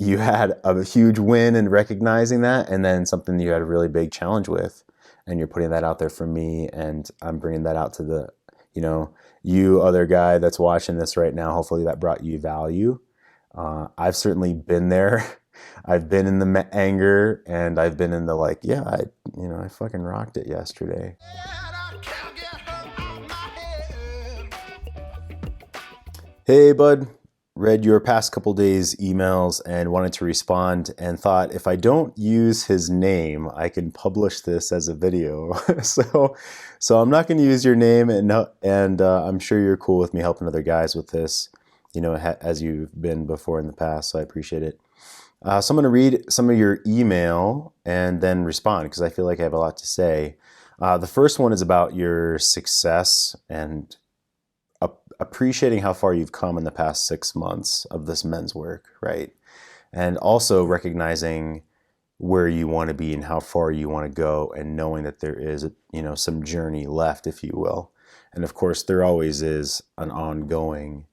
you had a huge win in recognizing that, and then something you had a really big challenge with, and you're putting that out there for me, and I'm bringing that out to the, you other guy that's watching this right now. Hopefully that brought you value. I've certainly been there. I've been in the anger, and I've been in the like, yeah, I fucking rocked it yesterday. Hey, bud. Read your past couple days' emails and wanted to respond, and thought if I don't use his name, I can publish this as a video. so I'm not going to use your name, and I'm sure you're cool with me helping other guys with this, as you've been before in the past. So I appreciate it. So I'm going to read some of your email and then respond, because I feel like I have a lot to say. The first one is about your success and appreciating how far you've come in the past 6 months of this men's work, right? And also recognizing where you want to be and how far you want to go, and knowing that there is, some journey left, if you will. And of course, there always is an ongoing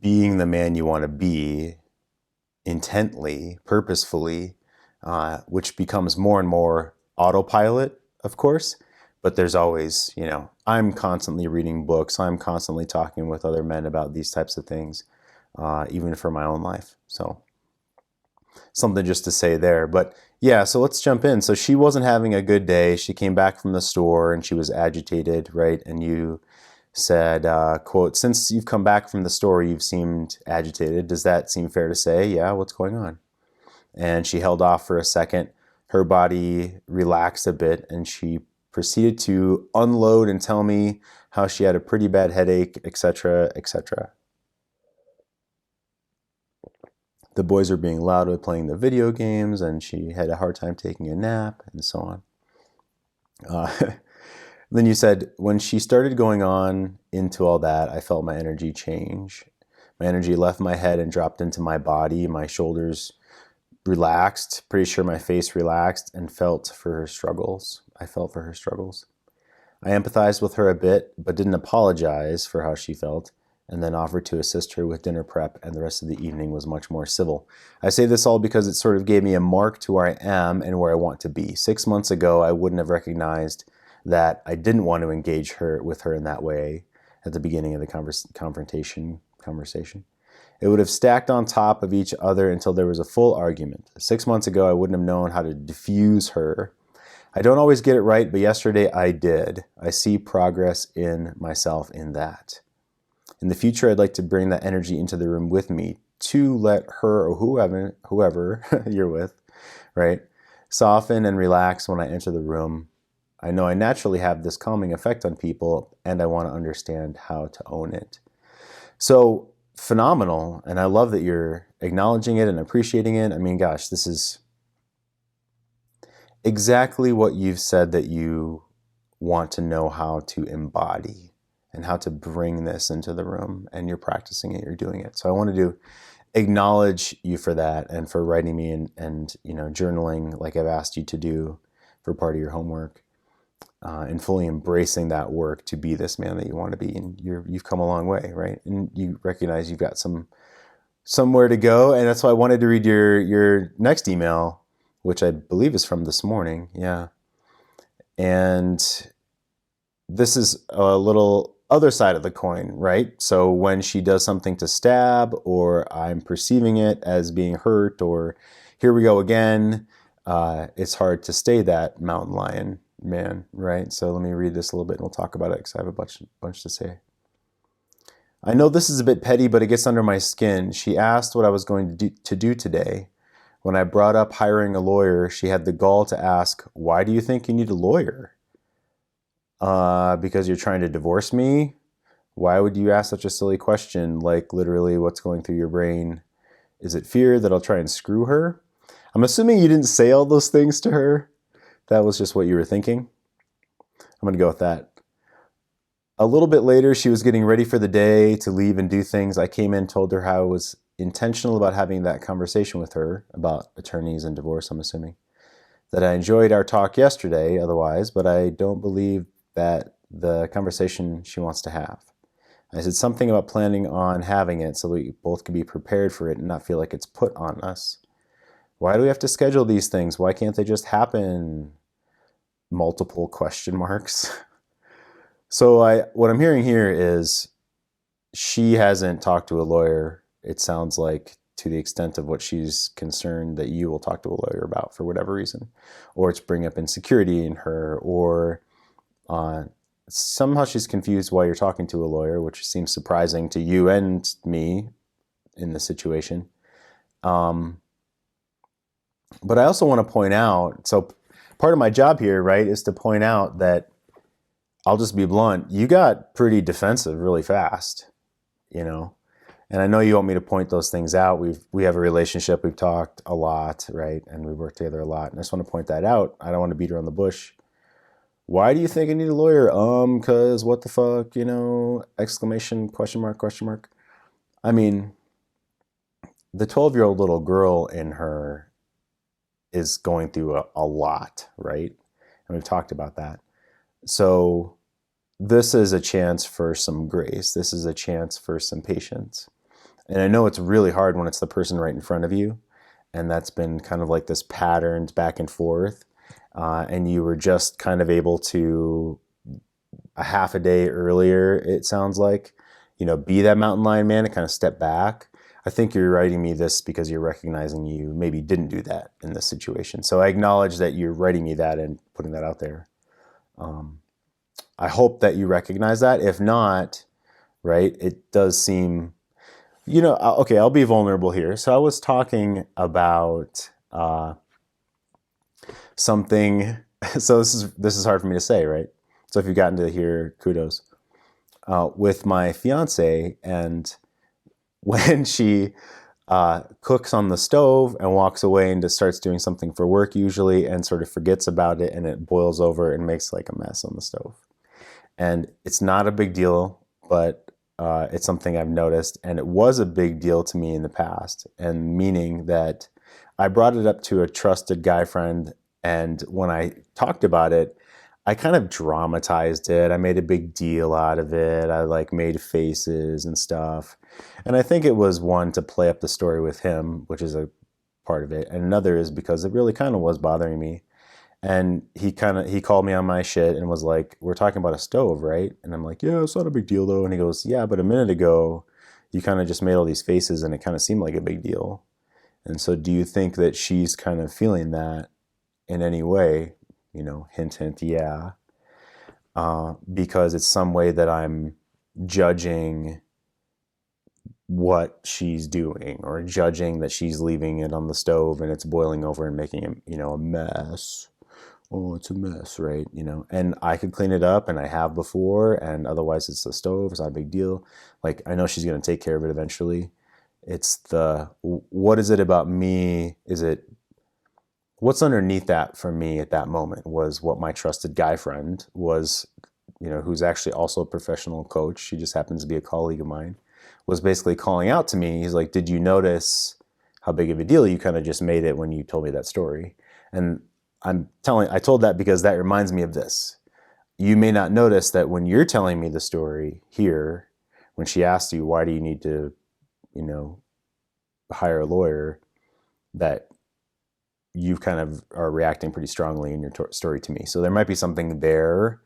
being the man you want to be intently, purposefully, which becomes more and more autopilot, of course. But there's always, I'm constantly reading books. I'm constantly talking with other men about these types of things, even for my own life. So something just to say there. But yeah, so let's jump in. So she wasn't having a good day. She came back from the store and she was agitated, right? And you said, quote, "Since you've come back from the store, you've seemed agitated. Does that seem fair to say? Yeah, what's going on?" And she held off for a second. Her body relaxed a bit, and she proceeded to unload and tell me how she had a pretty bad headache, etc., etc. The boys were being loud with playing the video games, and she had a hard time taking a nap, and so on. Then you said, when she started going on into all that, I felt my energy change. My energy left my head and dropped into my body. My shoulders relaxed, pretty sure my face relaxed, and felt for her struggles. I felt for her struggles. I empathized with her a bit, but didn't apologize for how she felt, and then offered to assist her with dinner prep, and the rest of the evening was much more civil. I say this all because it sort of gave me a mark to where I am and where I want to be. 6 months ago, I wouldn't have recognized that I didn't want to engage with her in that way at the beginning of the conversation. It would have stacked on top of each other until there was a full argument. 6 months ago, I wouldn't have known how to diffuse her. I don't always get it right, but yesterday I did. I see progress in myself in that. In the future, I'd like to bring that energy into the room with me to let her or whoever you're with, right, soften and relax when I enter the room. I know I naturally have this calming effect on people, and I want to understand how to own it. So phenomenal, and I love that you're acknowledging it and appreciating it. I mean, gosh, this is exactly what you've said that you want to know how to embody and how to bring this into the room, and you're practicing it, you're doing it. So I wanted to acknowledge you for that, and for writing me and journaling like I've asked you to do for part of your homework, and fully embracing that work to be this man that you want to be. And you've come a long way, right? And you recognize you've got somewhere to go, and that's why I wanted to read your next email, which I believe is from this morning. Yeah. And this is a little other side of the coin, right? So when she does something to stab, or I'm perceiving it as being hurt, or here we go again, it's hard to stay that mountain lion man, right? So let me read this a little bit and we'll talk about it, because I have a bunch to say. I know this is a bit petty, but it gets under my skin. She asked what I was going to do today. When I brought up hiring a lawyer, she had the gall to ask, "Why do you think you need a lawyer? Because you're trying to divorce me? Why would you ask such a silly question? Like, literally, what's going through your brain? Is it fear that I'll try and screw her?" I'm assuming you didn't say all those things to her. That was just what you were thinking. I'm going to go with that. A little bit later, she was getting ready for the day to leave and do things. I came in, told her how I was intentional about having that conversation with her about attorneys and divorce, I'm assuming. That I enjoyed our talk yesterday otherwise, but I don't believe that the conversation she wants to have. I said something about planning on having it so we both can be prepared for it and not feel like it's put on us. Why do we have to schedule these things? Why can't they just happen? Multiple question marks. So what I'm hearing here is she hasn't talked to a lawyer, it sounds like, to the extent of what she's concerned that you will talk to a lawyer about for whatever reason, or it's bring up insecurity in her, or somehow she's confused why you're talking to a lawyer, which seems surprising to you and me in this situation. But I also want to point out, so part of my job here, right, is to point out that, I'll just be blunt, you got pretty defensive really fast, you know? And I know you want me to point those things out. We have a relationship, we've talked a lot, right? And we work together a lot. And I just want to point that out. I don't want to beat around the bush. Why do you think I need a lawyer? Cause what the fuck, exclamation, question mark, question mark. I mean, the 12-year-old little girl in her is going through a lot, right? And we've talked about that. So this is a chance for some grace. This is a chance for some patience. And I know it's really hard when it's the person right in front of you. And that's been kind of like this patterned back and forth. And you were just kind of able to, a half a day earlier, it sounds like, be that mountain lion man and kind of step back. I think you're writing me this because you're recognizing you maybe didn't do that in this situation. So I acknowledge that you're writing me that and putting that out there. I hope that you recognize that. If not, right, it does seem, okay, I'll be vulnerable here. So I was talking about something. So this is hard for me to say, right? So if you've gotten to hear, kudos. With my fiance, and when she cooks on the stove and walks away and just starts doing something for work usually and sort of forgets about it, and it boils over and makes like a mess on the stove. And it's not a big deal, but it's something I've noticed, and it was a big deal to me in the past, and meaning that I brought it up to a trusted guy friend, and when I talked about it, I kind of dramatized it. I made a big deal out of it. I like made faces and stuff. And I think it was one to play up the story with him, which is a part of it. And another is because it really kind of was bothering me. And he called me on my shit and was like, we're talking about a stove, right? And I'm like, yeah, it's not a big deal though. And he goes, yeah, but a minute ago, you kind of just made all these faces and it kind of seemed like a big deal. And so do you think that she's kind of feeling that in any way? Hint, hint, yeah. Because it's some way that I'm judging what she's doing, or judging that she's leaving it on the stove and it's boiling over and making it, a mess. Oh, it's a mess, right? And I could clean it up, and I have before, and otherwise it's the stove. It's not a big deal. Like, I know she's going to take care of it eventually. It's what is it about me? What's underneath that for me at that moment was what my trusted guy friend was, who's actually also a professional coach. She just happens to be a colleague of mine, was basically calling out to me. He's like, did you notice how big of a deal you kind of just made it when you told me that story? And I told that because that reminds me of this. You may not notice that when you're telling me the story here, when she asked you, why do you need to, hire a lawyer, that you kind of are reacting pretty strongly in your story to me. So there might be something there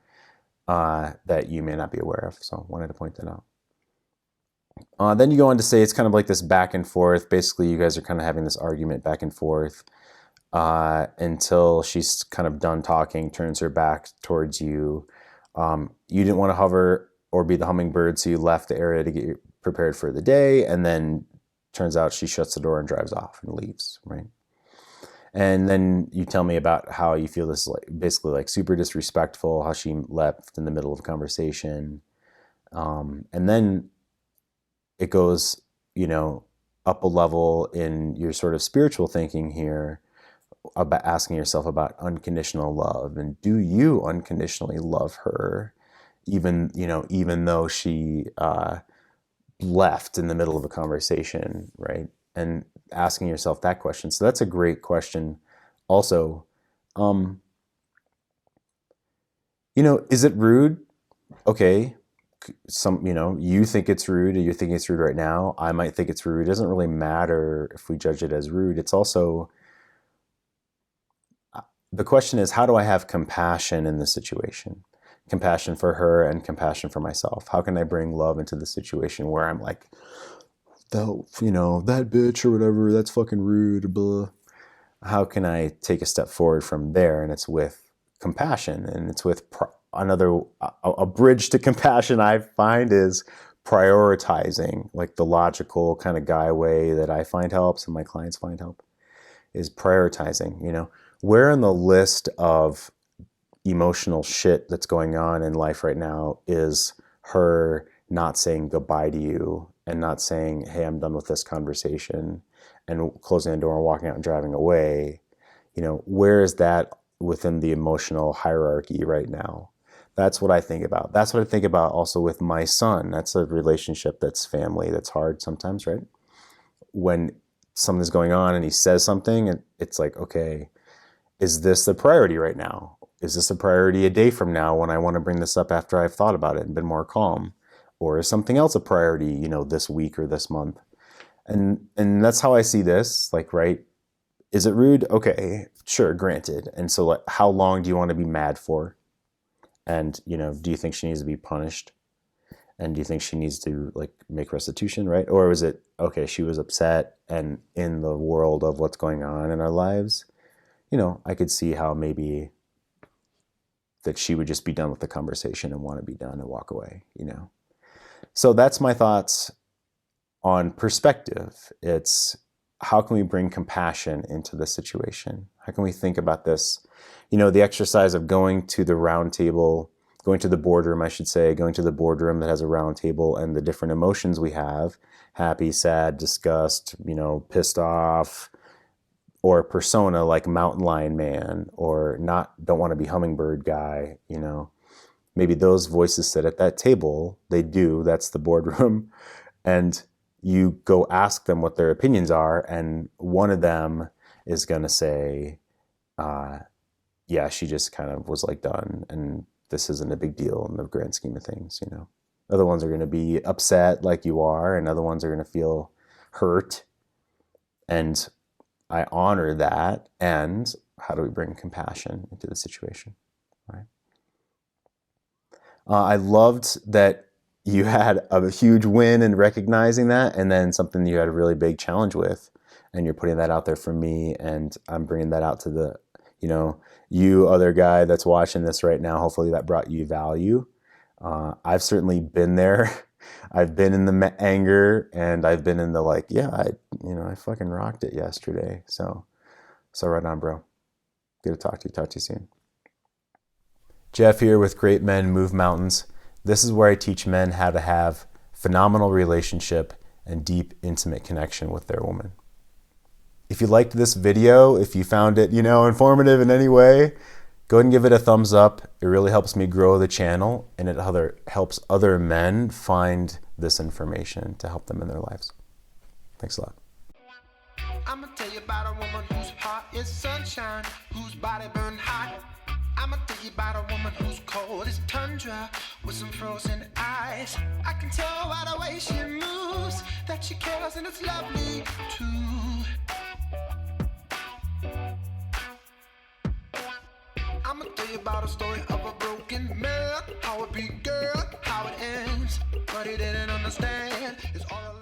that you may not be aware of. So I wanted to point that out. Then you go on to say it's kind of like this back and forth. Basically, you guys are kind of having this argument back and forth until she's kind of done talking, turns her back towards you. You didn't want to hover or be the hummingbird, so you left the area to get prepared for the day. And then turns out she shuts the door and drives off and leaves, right? And then you tell me about how you feel this basically like super disrespectful, how she left in the middle of a conversation. And then it goes, up a level in your sort of spiritual thinking here about asking yourself about unconditional love. And do you unconditionally love her, even though she left in the middle of a conversation, right? And asking yourself that question. So that's a great question. Also, is it rude? Okay, you think it's rude, or you think it's rude right now. I might think it's rude. It doesn't really matter if we judge it as rude. It's also, the question is, how do I have compassion in the situation? Compassion for her and compassion for myself. How can I bring love into the situation where I'm like, that bitch or whatever, that's fucking rude, blah. How can I take a step forward from there? And it's with compassion, and it's with a bridge to compassion I find is prioritizing, like the logical kind of guy way that I find helps and my clients find help is prioritizing, where in the list of emotional shit that's going on in life right now is her not saying goodbye to you and not saying, hey, I'm done with this conversation, and closing the door and walking out and driving away. Where is that within the emotional hierarchy right now? That's what I think about. That's what I think about also with my son. That's a relationship that's family, that's hard sometimes, right? When something's going on and he says something, it's like, okay, is this the priority right now? Is this a priority a day from now when I want to bring this up after I've thought about it and been more calm? Or is something else a priority, this week or this month? And that's how I see this, like, right? Is it rude? Okay, sure, granted. And so like, how long do you want to be mad for? And, do you think she needs to be punished? And do you think she needs to like make restitution, right? Or was it, okay, she was upset, and in the world of what's going on in our lives, I could see how maybe that she would just be done with the conversation and want to be done and walk away, So that's my thoughts on perspective. It's how can we bring compassion into the situation? How can we think about this? The exercise of going to the round table, going to the boardroom, I should say, going to the boardroom that has a round table, and the different emotions we have, happy, sad, disgust, pissed off, or persona like mountain lion man, or don't want to be hummingbird guy, maybe those voices sit at that table. They do. That's the boardroom. And you go ask them what their opinions are, and one of them is going to say, yeah, she just kind of was like done, and this isn't a big deal in the grand scheme of things, Other ones are going to be upset like you are, and other ones are going to feel hurt. And I honor that. And how do we bring compassion into the situation, right? I loved that you had a huge win in recognizing that, and then something you had a really big challenge with, and you're putting that out there for me, and I'm bringing that out to the, you other guy that's watching this right now. Hopefully that brought you value. I've certainly been there. I've been in the anger, and I've been in the like, yeah, I fucking rocked it yesterday. So right on, bro. Good to talk to you. Talk to you soon. Jeff here with Great Men Move Mountains. This is where I teach men how to have phenomenal relationship and deep, intimate connection with their woman. If you liked this video, if you found it, informative in any way, go ahead and give it a thumbs up. It really helps me grow the channel, and it helps other men find this information to help them in their lives. Thanks a lot. I'm gonna tell you about a woman whose heart is sunshine, whose body burn hot. I'm gonna tell you about a woman who's cold as tundra with some frozen eyes. I can tell by the way she moves that she cares, and it's lovely too. I'm gonna tell you about a story of a broken man, how it began, how it ends, but he didn't understand. It's all